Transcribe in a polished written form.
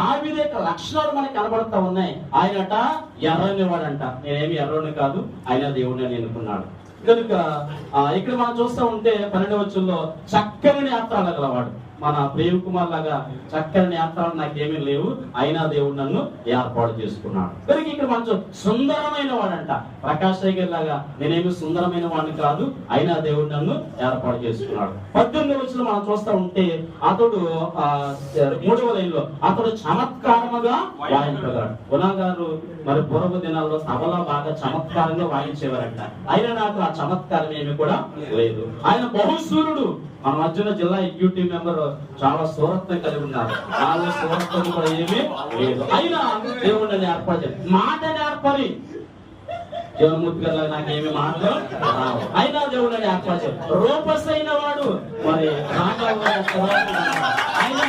దావీదు యొక్క లక్షణాలు మనకి కనబడతా ఉన్నాయి. ఆయనట ఎర్రని వాడంట. నేనేమి ఎర్రని కాదు, ఆయన దేవుడిని ఎన్నుకున్నాడు కనుక ఇక్కడ మనం చూస్తూ ఉంటే 12వ వచనంలో చక్కని నేత్రాలు గలవాడు. మన ప్రేమ్ కుమార్ లాగా చక్కని నేత్రాలు నాకేమీ లేవు, అయినా దేవుడు నన్ను ఏర్పాటు చేసుకున్నాడు. కనుక ఇక్కడ మనం సుందరమైన వాడంట. ప్రకాష్ గారి లాగా నేనేమి సుందరమైన వాడిని కాదు, అయినా దేవుడు నన్ను ఏర్పాటు చేసుకున్నాడు. 18వ వచనంలో మనం చూస్తూ ఉంటే అతడు 3వ లైన్లో అతడు చమత్కారముగా వాయించగలడు. గుణా గారు మరి పూర్వ దినాల్లో సభలో బాగా చమత్కారంగా వాయించేవారంట. అయినా నాకు ఆ చమత్కారం ఏమి కూడా లేదు. ఆయన బహుశూరుడు. మన మధ్యన జిల్లా ఎగ్జిక్యూటివ్ మెంబర్ చాలా సూరత్వం కలిగి ఉన్నారు. నాలో సూరత్వం కూడా ఏమీ లేదు. అయినా దేవుడిని ఏర్పాటు చేయాలి. మాట నేర్పరి జీవన్మూర్తి గారు నాకేమి మాటలు అయినా దేవుడిని ఏర్పాటు చేయాలి. రూపస్ అయిన వాడు మరి అయినా